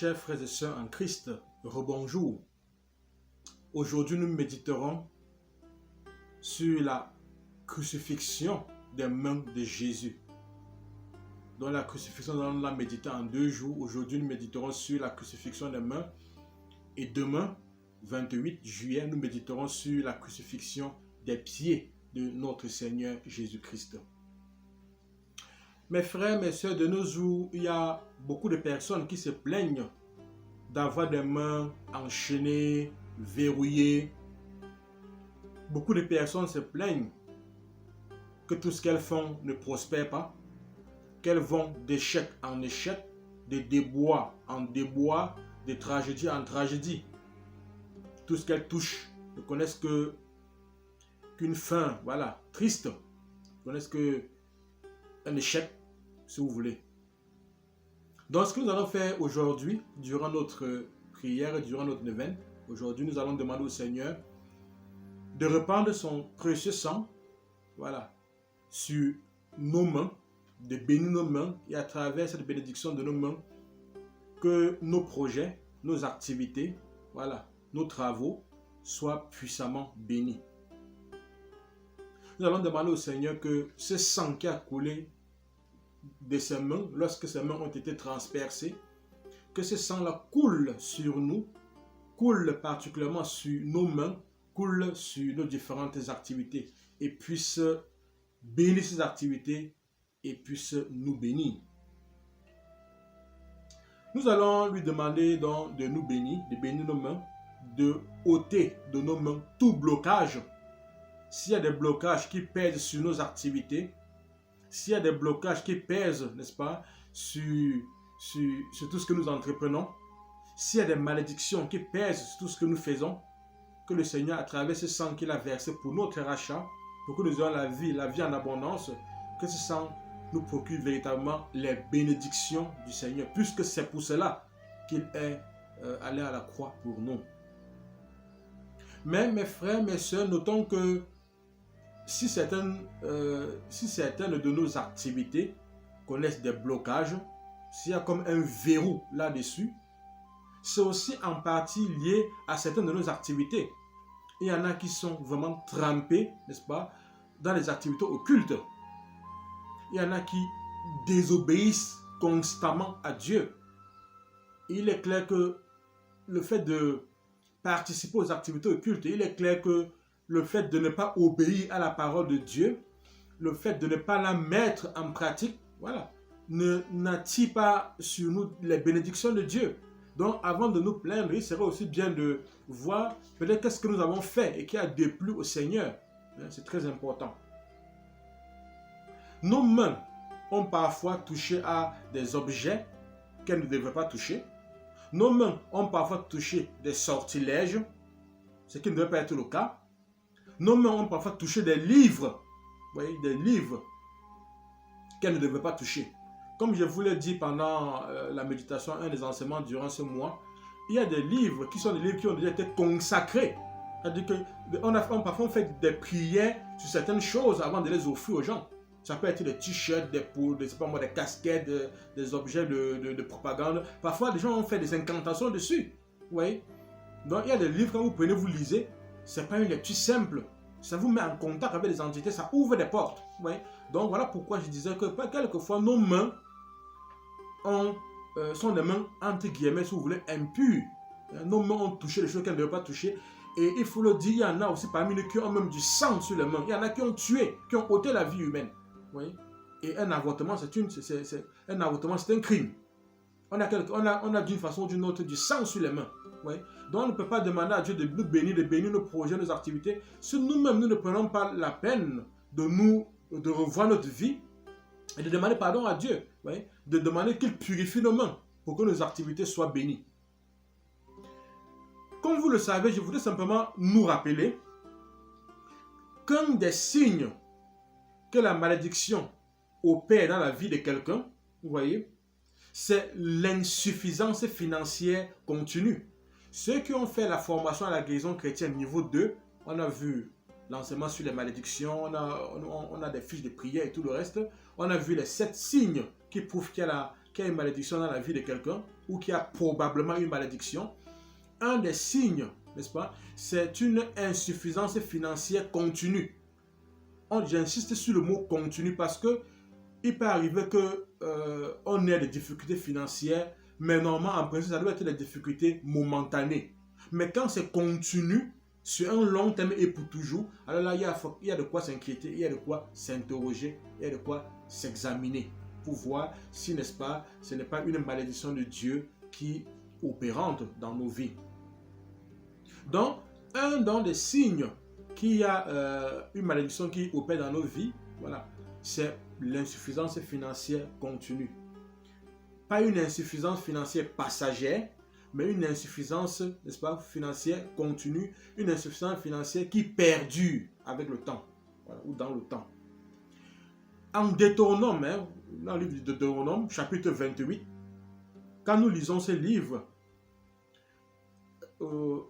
Chers frères et sœurs en Christ, rebonjour. Aujourd'hui, nous méditerons sur la crucifixion des mains de Jésus. Dans la crucifixion, nous l'a médité en 2 jours. Aujourd'hui, nous méditerons sur la crucifixion des mains. Et demain, 28 juillet, nous méditerons sur la crucifixion des pieds de notre Seigneur Jésus-Christ. Mes frères, mes sœurs, de nos jours, il y a beaucoup de personnes qui se plaignent d'avoir des mains enchaînées, verrouillées. Beaucoup de personnes se plaignent que tout ce qu'elles font ne prospère pas, qu'elles vont d'échec en échec, de débois en débois, de tragédie en tragédie. Tout ce qu'elles touchent ne connaissent qu'une fin, voilà, triste. Ne connaissent qu'un échec, si vous voulez. Donc, ce que nous allons faire aujourd'hui, durant notre prière, durant notre neuvaine, aujourd'hui, nous allons demander au Seigneur de répandre son précieux sang, voilà, sur nos mains, de bénir nos mains, et à travers cette bénédiction de nos mains, que nos projets, nos activités, voilà, nos travaux soient puissamment bénis. Nous allons demander au Seigneur que ce sang qui a coulé de ses mains, lorsque ses mains ont été transpercées, que ce sang-là coule sur nous, coule particulièrement sur nos mains, coule sur nos différentes activités et puisse bénir ces activités et puisse nous bénir. Nous allons lui demander donc de nous bénir, de bénir nos mains, de ôter de nos mains tout blocage. S'il y a des blocages qui pèsent sur nos activités, s'il y a des blocages qui pèsent, n'est-ce pas, sur tout ce que nous entreprenons, s'il y a des malédictions qui pèsent sur tout ce que nous faisons, que le Seigneur, à travers ce sang qu'il a versé pour notre rachat, pour que nous ayons la vie en abondance, que ce sang nous procure véritablement les bénédictions du Seigneur, puisque c'est pour cela qu'il est allé à la croix pour nous. Mais mes frères, mes sœurs, notons que si certaines de nos activités connaissent des blocages, s'il y a comme un verrou là-dessus, c'est aussi en partie lié à certaines de nos activités. Il y en a qui sont vraiment trempés, n'est-ce pas, dans les activités occultes. Il y en a qui désobéissent constamment à Dieu. Il est clair que le fait de participer aux activités occultes, il est clair que le fait de ne pas obéir à la parole de Dieu, le fait de ne pas la mettre en pratique, voilà, n'attire pas sur nous les bénédictions de Dieu. Donc, avant de nous plaindre, il serait aussi bien de voir peut-être qu'est-ce que nous avons fait et qui a déplu au Seigneur. C'est très important. Nos mains ont parfois touché à des objets qu'elles ne devraient pas toucher. Nos mains ont parfois touché des sortilèges, ce qui ne devrait pas être le cas. Nos mains ont parfois touché des livres, vous voyez, des livres qu'elles ne devaient pas toucher. Comme je vous l'ai dit pendant la méditation, un des enseignements durant ce mois, il y a des livres qui sont des livres qui ont déjà été consacrés. C'est-à-dire qu'on parfois on fait des prières sur certaines choses avant de les offrir aux gens. Ça peut être des t-shirts, des poules, des casquettes, des objets de propagande. Parfois, des gens ont fait des incantations dessus. Vous voyez? Donc, il y a des livres, quand vous prenez, vous lisez, ce n'est pas une lecture simple. Ça vous met en contact avec les entités, ça ouvre des portes. Vous voyez? Donc, voilà pourquoi je disais que quelquefois, nos mains sont des mains, entre guillemets, si vous voulez, impures. Nos mains ont touché les choses qu'elles ne devaient pas toucher. Et il faut le dire, il y en a aussi parmi nous qui ont même du sang sur les mains. Il y en a qui ont tué, qui ont ôté la vie humaine. Oui. Et un avortement, c'est un crime. On a d'une façon ou d'une autre du sang sur les mains. Oui. Donc on ne peut pas demander à Dieu de nous bénir, de bénir nos projets, nos activités, si nous-mêmes nous ne prenons pas la peine de revoir notre vie et de demander pardon à Dieu. Oui. De demander qu'il purifie nos mains pour que nos activités soient bénies. Comme vous le savez, je voudrais simplement nous rappeler qu'un des signes que la malédiction opère dans la vie de quelqu'un, vous voyez, c'est l'insuffisance financière continue. Ceux qui ont fait la formation à la guérison chrétienne niveau 2, on a vu l'enseignement sur les malédictions, on a des fiches de prière et tout le reste. On a vu les 7 signes qui prouvent qu'il y a qui a une malédiction dans la vie de quelqu'un, ou qui a probablement une malédiction, un des signes, n'est-ce pas, c'est une insuffisance financière continue. J'insiste sur le mot continu parce que il peut arriver qu'on ait des difficultés financières, mais normalement, en principe, ça doit être des difficultés momentanées. Mais quand c'est continu, sur un long terme et pour toujours, alors là, il y a de quoi s'inquiéter, il y a de quoi s'interroger, il y a de quoi s'examiner pour voir si, n'est-ce pas, ce n'est pas une malédiction de Dieu qui est opérante dans nos vies. Donc, un des signes qu'il y a une malédiction qui opère dans nos vies, voilà, c'est l'insuffisance financière continue. Pas une insuffisance financière passagère, mais une insuffisance, n'est-ce pas, financière continue, une insuffisance financière qui perdure avec le temps, voilà, ou dans le temps. En Deutéronome, dans le livre de Deutéronome, chapitre 28, quand nous lisons ce livre,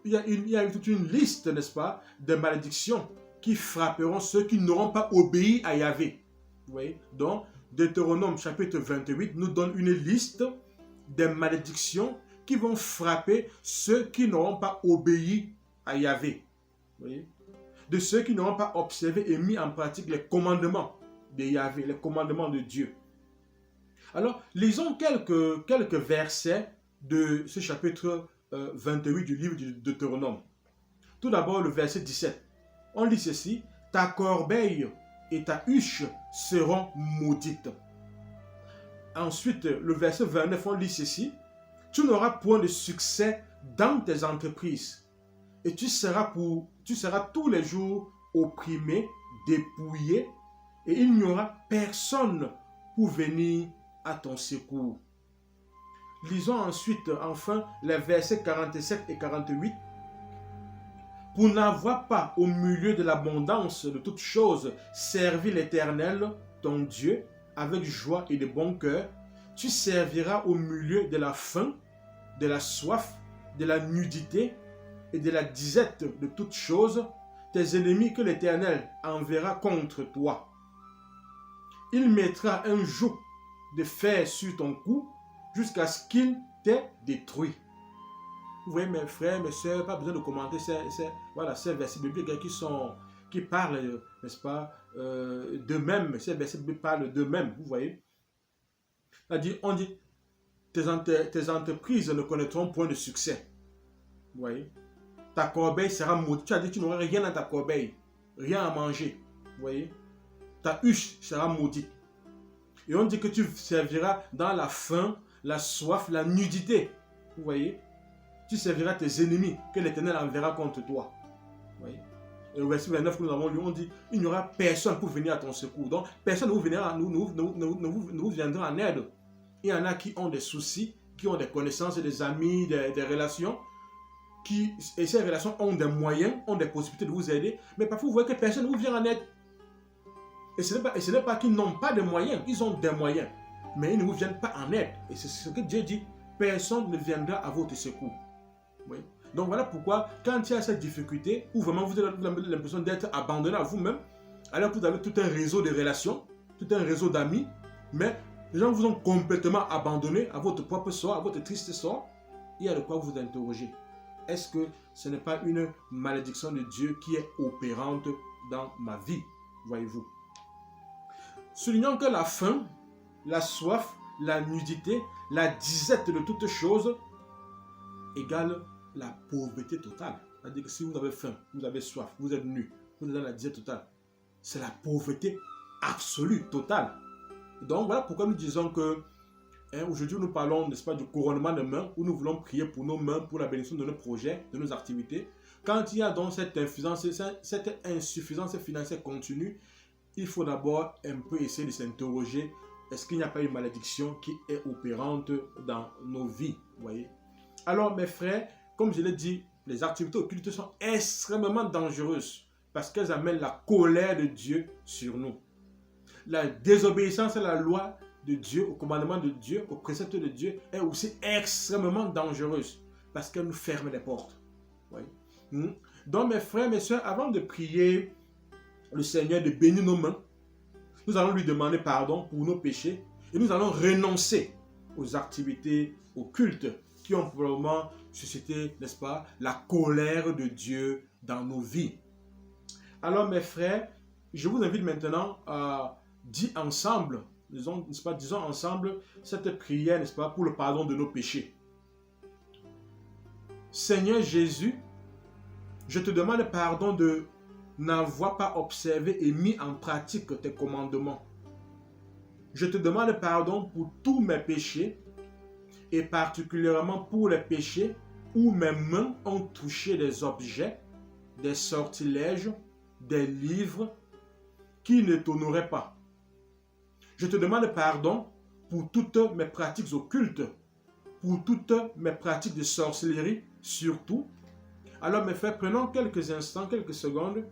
il y a toute une liste, n'est-ce pas, de malédictions qui frapperont ceux qui n'auront pas obéi à Yahvé. Vous voyez? Donc, Deutéronome chapitre 28 nous donne une liste des malédictions qui vont frapper ceux qui n'auront pas obéi à Yahvé. Vous voyez? De ceux qui n'auront pas observé et mis en pratique les commandements de Yahvé, les commandements de Dieu. Alors, lisons quelques versets de ce chapitre 28 du livre de Deutéronome. Tout d'abord, le verset 17. On lit ceci: ta corbeille et ta huche seront maudites. Ensuite, le verset 29, on lit ceci: tu n'auras point de succès dans tes entreprises et tu seras tous les jours opprimé, dépouillé, et il n'y aura personne pour venir à ton secours. Lisons ensuite, enfin, les versets 47 et 48. Pour n'avoir pas au milieu de l'abondance de toutes choses servi l'Éternel, ton Dieu, avec joie et de bon cœur, tu serviras au milieu de la faim, de la soif, de la nudité et de la disette de toutes choses, tes ennemis que l'Éternel enverra contre toi. Il mettra un joug de fer sur ton cou jusqu'à ce qu'il t'ait détruit. Vous voyez, mes frères, mes soeurs, pas besoin de commenter ces versets bibliques qui parlent, n'est-ce pas, d'eux-mêmes. Ces versets bibliques parlent d'eux-mêmes, vous voyez. On dit, tes entreprises ne connaîtront point de succès. Vous voyez. Ta corbeille sera maudite. Tu as dit que tu n'auras rien dans ta corbeille, rien à manger. Vous voyez. Ta huche sera maudite. Et on dit que tu serviras dans la faim, la soif, la nudité. Vous voyez. Tu serviras tes ennemis que l'Éternel enverra contre toi. Vous voyez. Et au verset 29 que nous avons lu, on dit, il n'y aura personne pour venir à ton secours. Donc, personne ne vous viendra en aide. Il y en a qui ont des soucis, qui ont des connaissances, des amis, des relations, et ces relations ont des moyens, ont des possibilités de vous aider, mais parfois vous voyez que personne ne vous vient en aide. Et ce n'est pas qu'ils n'ont pas de moyens, ils ont des moyens, mais ils ne vous viennent pas en aide. Et c'est ce que Dieu dit, personne ne viendra à votre secours. Oui. Donc voilà pourquoi, quand il y a cette difficulté, où vraiment vous avez l'impression d'être abandonné à vous-même, alors que vous avez tout un réseau de relations, tout un réseau d'amis, mais les gens vous ont complètement abandonné à votre propre sort, à votre triste sort, il y a de quoi vous interroger. Est-ce que ce n'est pas une malédiction de Dieu qui est opérante dans ma vie, voyez-vous? Soulignons que la faim, la soif, la nudité, la disette de toutes choses égale la pauvreté totale. C'est-à-dire que si vous avez faim, vous avez soif, vous êtes nu, vous êtes dans la disette totale, c'est la pauvreté absolue, totale. Donc voilà pourquoi nous disons que aujourd'hui nous parlons, n'est-ce pas, du couronnement de mains, où nous voulons prier pour nos mains, pour la bénédiction de nos projets, de nos activités. Quand il y a donc cette insuffisance financière continue, il faut d'abord un peu essayer de s'interroger, est-ce qu'il n'y a pas une malédiction qui est opérante dans nos vies, vous voyez? Alors mes frères, comme je l'ai dit, les activités occultes sont extrêmement dangereuses parce qu'elles amènent la colère de Dieu sur nous. La désobéissance à la loi de Dieu, au commandement de Dieu, au précepte de Dieu est aussi extrêmement dangereuse parce qu'elle nous ferme les portes. Oui. Donc mes frères, mes soeurs, avant de prier le Seigneur de bénir nos mains, nous allons lui demander pardon pour nos péchés et nous allons renoncer aux activités occultes qui ont probablement suscité, n'est-ce pas, la colère de Dieu dans nos vies. Alors mes frères, je vous invite maintenant à dire ensemble, disons ensemble cette prière, n'est-ce pas, pour le pardon de nos péchés. Seigneur Jésus, je te demande pardon de n'avoir pas observé et mis en pratique tes commandements. Je te demande pardon pour tous mes péchés et particulièrement pour les péchés où mes mains ont touché des objets, des sortilèges, des livres qui ne t'honoraient pas. Je te demande pardon pour toutes mes pratiques occultes, pour toutes mes pratiques de sorcellerie surtout. Alors mes frères, prenons quelques instants, quelques secondes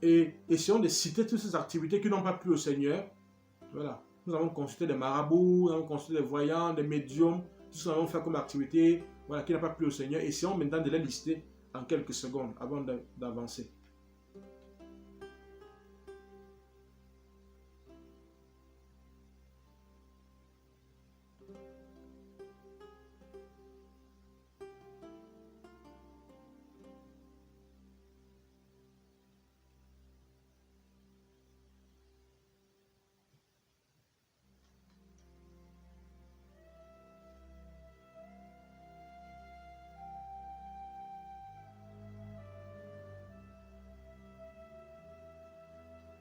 et essayons de citer toutes ces activités qui n'ont pas plu au Seigneur. Voilà. Nous avons consulté des marabouts, nous avons consulté des voyants, des médiums, tout ce que nous avons fait comme activité, voilà, qui n'a pas plu au Seigneur. Essayons maintenant de les lister en quelques secondes avant d'avancer.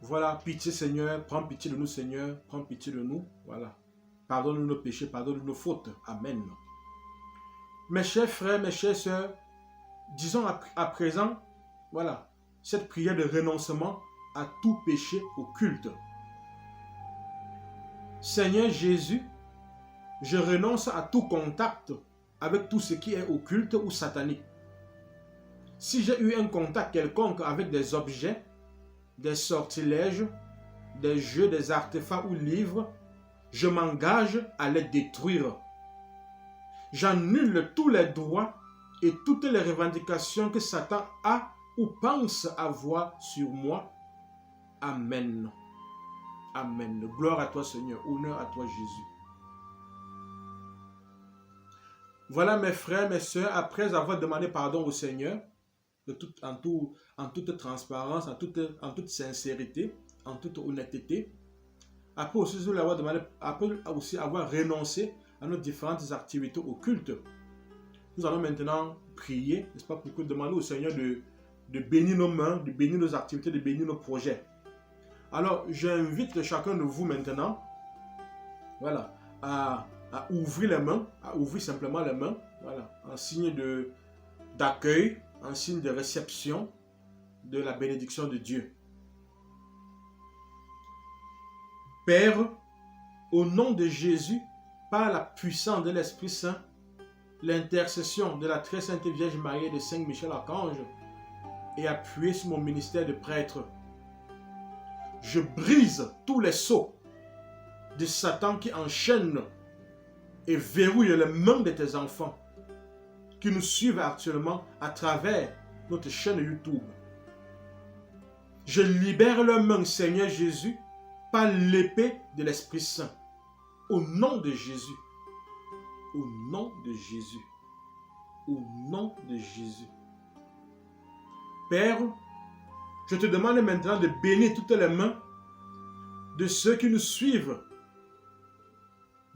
Voilà, pitié Seigneur, prends pitié de nous Seigneur, prends pitié de nous, voilà. Pardonne-nous nos péchés, pardonne-nous nos fautes, amen. Mes chers frères, mes chères sœurs, disons à présent, voilà, cette prière de renoncement à tout péché occulte. Seigneur Jésus, je renonce à tout contact avec tout ce qui est occulte ou satanique. Si j'ai eu un contact quelconque avec des objets, des sortilèges, des jeux, des artefacts ou livres, je m'engage à les détruire. J'annule tous les droits et toutes les revendications que Satan a ou pense avoir sur moi. Amen. Amen. Gloire à toi Seigneur, honneur à toi Jésus. Voilà mes frères, mes sœurs, après avoir demandé pardon au Seigneur, en toute transparence, en toute sincérité, en toute honnêteté. Après aussi avoir renoncé à nos différentes activités occultes. Nous allons maintenant prier, n'est-ce pas, pour demander au Seigneur de bénir nos mains, de bénir nos activités, de bénir nos projets. Alors, j'invite chacun de vous maintenant, voilà, à ouvrir les mains, à ouvrir simplement les mains, voilà, en signe d'accueil, en signe de réception de la bénédiction de Dieu. Père, au nom de Jésus, par la puissance de l'Esprit Saint, l'intercession de la très sainte Vierge Marie et de Saint Michel Archange, et appuyé sur mon ministère de prêtre, je brise tous les sceaux de Satan qui enchaînent et verrouillent les mains de tes enfants qui nous suivent actuellement à travers notre chaîne YouTube. Je libère leurs mains, Seigneur Jésus, par l'épée de l'Esprit Saint. Au nom de Jésus. Au nom de Jésus. Au nom de Jésus. Père, je te demande maintenant de bénir toutes les mains de ceux qui nous suivent,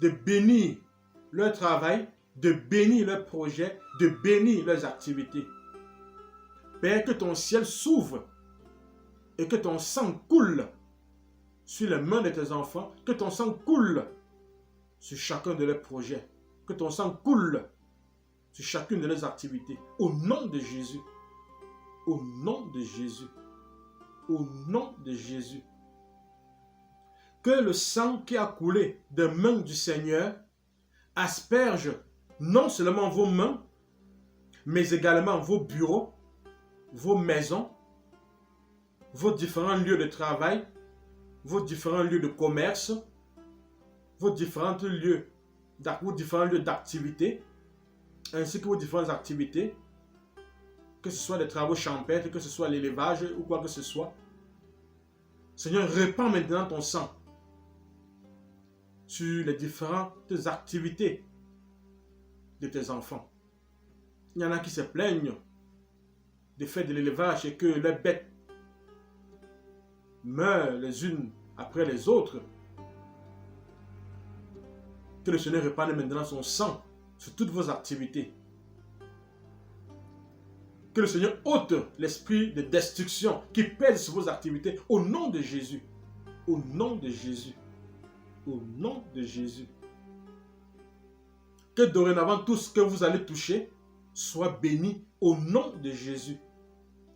de bénir leur travail, de bénir leurs projets, de bénir leurs activités. Père, que ton ciel s'ouvre et que ton sang coule sur les mains de tes enfants, que ton sang coule sur chacun de leurs projets, que ton sang coule sur chacune de leurs activités. Au nom de Jésus. Au nom de Jésus. Au nom de Jésus. Que le sang qui a coulé des mains du Seigneur asperge non seulement vos mains, mais également vos bureaux, vos maisons, vos différents lieux de travail, vos différents lieux de commerce, vos différents lieux d'activité, ainsi que vos différentes activités, que ce soit des travaux champêtres, que ce soit l'élevage ou quoi que ce soit. Seigneur, répands maintenant ton sang. sur les différentes activités de tes enfants. Il y en a qui se plaignent du fait de l'élevage et que les bêtes meurent les unes après les autres. Que le Seigneur répande maintenant son sang sur toutes vos activités. Que le Seigneur ôte l'esprit de destruction qui pèse sur vos activités au nom de Jésus. Au nom de Jésus. Au nom de Jésus. Que dorénavant tout ce que vous allez toucher soit béni au nom de Jésus.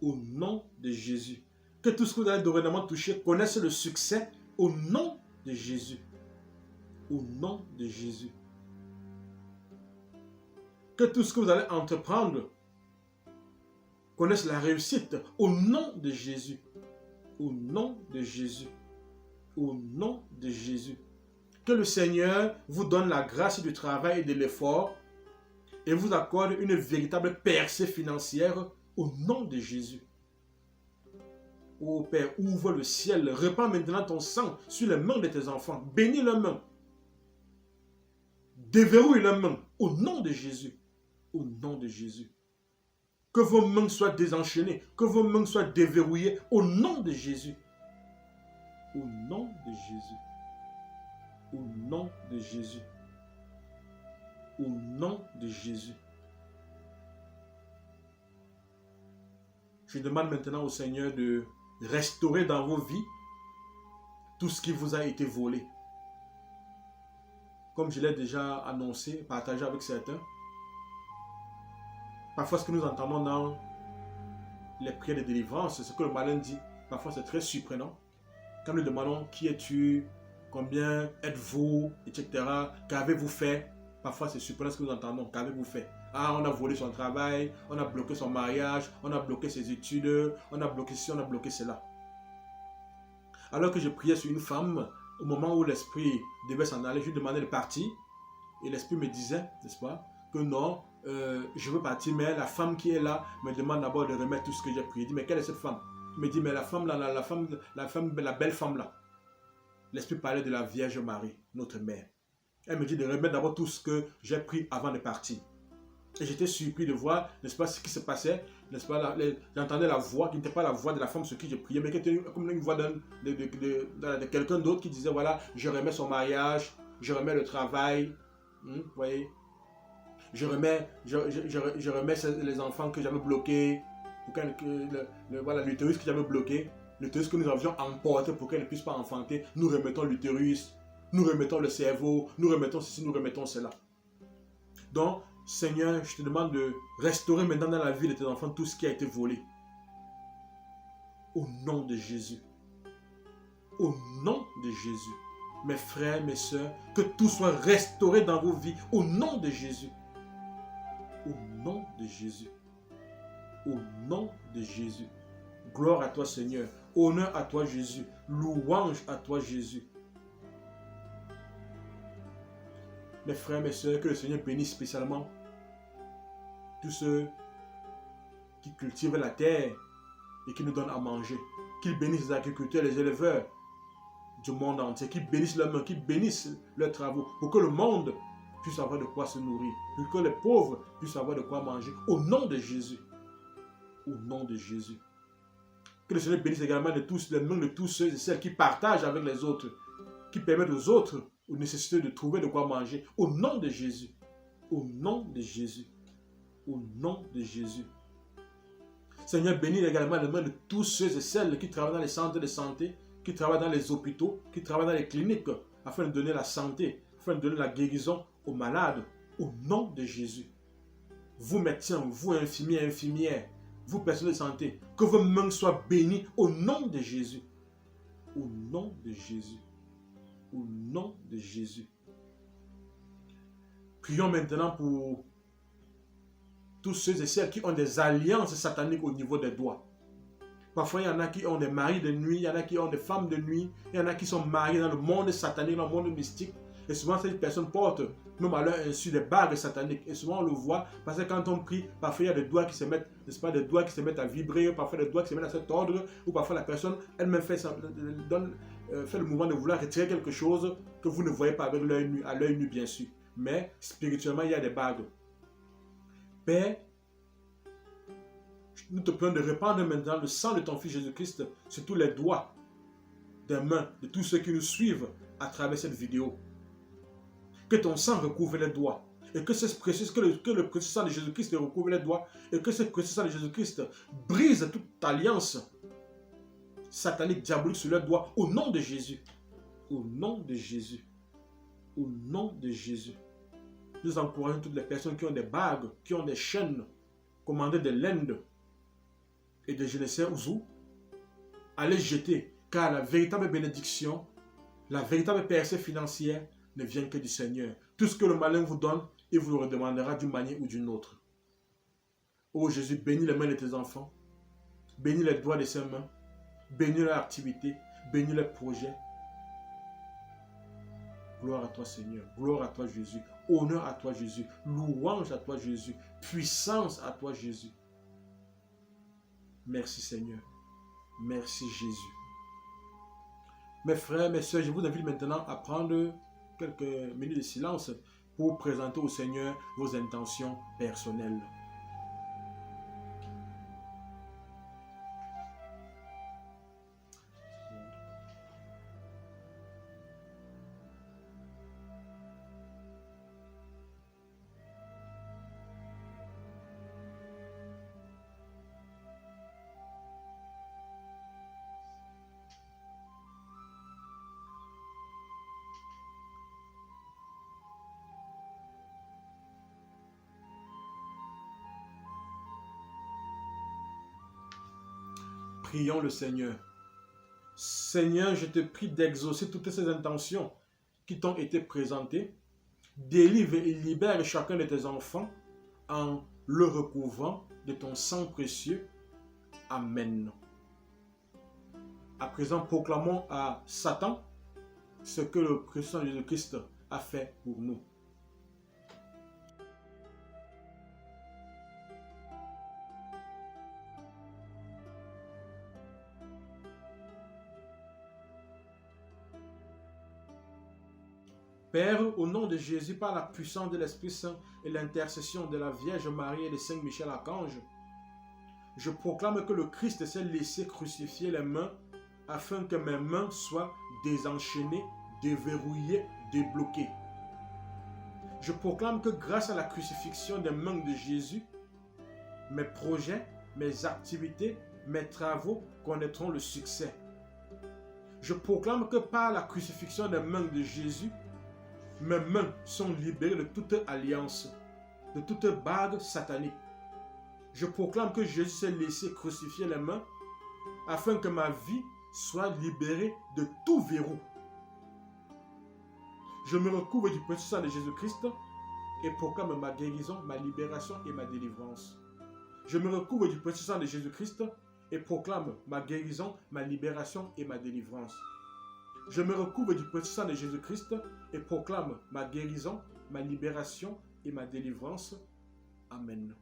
Au nom de Jésus. Que tout ce que vous allez dorénavant toucher connaisse le succès au nom de Jésus. Au nom de Jésus. Que tout ce que vous allez entreprendre connaisse la réussite au nom de Jésus. Au nom de Jésus. Au nom de Jésus. Que le Seigneur vous donne la grâce du travail et de l'effort et vous accorde une véritable percée financière au nom de Jésus. Ô Père, ouvre le ciel, répands maintenant ton sang sur les mains de tes enfants. Bénis leurs mains. Déverrouille leurs mains au nom de Jésus. Au nom de Jésus. Que vos mains soient désenchaînées, que vos mains soient déverrouillées au nom de Jésus. Au nom de Jésus. Au nom de Jésus. Au nom de Jésus. Je demande maintenant au Seigneur de restaurer dans vos vies tout ce qui vous a été volé. Comme je l'ai déjà annoncé, partagé avec certains, parfois ce que nous entendons dans les prières de délivrance, ce que le malin dit, parfois c'est très surprenant. Quand nous demandons qui es-tu, combien êtes-vous, etc., qu'avez-vous fait, parfois c'est surprenant ce que nous entendons, qu'avez-vous fait. Ah, on a volé son travail, on a bloqué son mariage, on a bloqué ses études, on a bloqué ceci, on a bloqué cela. Alors que je priais sur une femme, au moment où l'esprit devait s'en aller, je lui demandais de partir. Et l'esprit me disait, n'est-ce pas, que non, je veux partir, mais la femme qui est là me demande d'abord de remettre tout ce que j'ai prié. Il dit, mais quelle est cette femme? Il me dit, mais la femme là, la belle femme là. L'esprit parlait de la Vierge Marie, notre mère. Elle me dit de remettre d'abord tout ce que j'ai pris avant de partir. Et j'étais surpris de voir, n'est-ce pas, ce qui se passait, n'est-ce pas, j'entendais la voix, qui n'était pas la voix de la femme sur qui je priais, mais qui était comme une voix de quelqu'un d'autre qui disait, voilà, je remets son mariage, je remets le travail, vous voyez, je remets les enfants que j'avais bloqués, voilà, l'utérus que j'avais bloqué, l'utérus que nous avions emporté pour qu'elle ne puisse pas enfanter, nous remettons l'utérus, nous remettons le cerveau, nous remettons ceci, nous remettons cela. Donc, Seigneur, je te demande de restaurer maintenant dans la vie de tes enfants tout ce qui a été volé. Au nom de Jésus. Au nom de Jésus. Mes frères, mes soeurs, que tout soit restauré dans vos vies. Au nom de Jésus. Au nom de Jésus. Au nom de Jésus. Gloire à toi, Seigneur. Honneur à toi, Jésus. Louange à toi, Jésus. Mes frères, mes soeurs, que le Seigneur bénisse spécialement tous ceux qui cultivent la terre et qui nous donnent à manger. Qu'il bénisse les agriculteurs, les éleveurs du monde entier, qu'ils bénissent leurs mains, qu'ils bénissent leurs travaux, pour que le monde puisse avoir de quoi se nourrir, pour que les pauvres puissent avoir de quoi manger. Au nom de Jésus. Au nom de Jésus. Que le Seigneur bénisse également les mains de tous ceux et celles qui partagent avec les autres, qui permettent aux autres aux nécessités de trouver de quoi manger. Au nom de Jésus. Au nom de Jésus. Au nom de Jésus. Seigneur, bénis également les mains de tous ceux et celles qui travaillent dans les centres de santé, qui travaillent dans les hôpitaux, qui travaillent dans les cliniques, afin de donner la santé, afin de donner la guérison aux malades. Au nom de Jésus. Vous médecins, vous infirmiers, infirmières, vous personnels de santé, que vos mains soient bénies au nom de Jésus. Au nom de Jésus. Au nom de Jésus. Prions maintenant pour tous ceux et celles qui ont des alliances sataniques au niveau des doigts. Parfois, il y en a qui ont des maris de nuit, il y en a qui ont des femmes de nuit, il y en a qui sont mariés dans le monde satanique, dans le monde mystique. Et souvent, ces personnes portent, même à leur insu, des bagues sataniques. Et souvent, on le voit, parce que quand on prie, parfois, il y a des doigts qui se mettent, n'est-ce pas, des doigts qui se mettent à vibrer, parfois des doigts qui se mettent à se tordre, ou parfois la personne elle-même fait ça, fait le mouvement de vouloir retirer quelque chose que vous ne voyez pas avec l'œil nu, à l'œil nu bien sûr. Mais spirituellement, il y a des bagues. Père, nous te prions de répandre maintenant le sang de ton Fils Jésus-Christ sur tous les doigts des mains de tous ceux qui nous suivent à travers cette vidéo. Que ton sang recouvre les doigts. Et que le précieux sang de Jésus-Christ recouvre les doigts. Et que ce précieux sang de Jésus-Christ brise toute alliance satanique, diabolique sur leurs doigts. Au nom de Jésus. Au nom de Jésus. Au nom de Jésus. Nous encourageons toutes les personnes qui ont des bagues, qui ont des chaînes, commandées de l'Inde et de je ne sais où, à les jeter. Car la véritable bénédiction, la véritable percée financière ne vient que du Seigneur. Tout ce que le malin vous donne, il vous le redemandera d'une manière ou d'une autre. Oh Jésus, bénis les mains de tes enfants. Bénis les doigts de ses mains. Bénis leur activité. Bénis leurs projets. Gloire à toi Seigneur. Gloire à toi Jésus. Honneur à toi Jésus. Louange à toi Jésus. Puissance à toi Jésus. Merci Seigneur. Merci Jésus. Mes frères, mes soeurs, je vous invite maintenant à prendre quelques minutes de silence pour présenter au Seigneur vos intentions personnelles. Prions le Seigneur. Seigneur, je te prie d'exaucer toutes ces intentions qui t'ont été présentées. Délivre et libère chacun de tes enfants en le recouvrant de ton sang précieux. Amen. À présent, proclamons à Satan ce que le précieux Jésus-Christ a fait pour nous. Père, au nom de Jésus, par la puissance de l'Esprit Saint et l'intercession de la Vierge Marie et de Saint Michel Archange, je proclame que le Christ s'est laissé crucifier les mains afin que mes mains soient désenchaînées, déverrouillées, débloquées. Je proclame que grâce à la crucifixion des mains de Jésus, mes projets, mes activités, mes travaux connaîtront le succès. Je proclame que par la crucifixion des mains de Jésus, mes mains sont libérées de toute alliance, de toute bague satanique. Je proclame que Jésus s'est laissé crucifier les mains afin que ma vie soit libérée de tout verrou. Je me recouvre du précieux sang de Jésus-Christ et proclame ma guérison, ma libération et ma délivrance. Je me recouvre du précieux sang de Jésus-Christ et proclame ma guérison, ma libération et ma délivrance. Je me recouvre du précieux sang de Jésus-Christ et proclame ma guérison, ma libération et ma délivrance. Amen.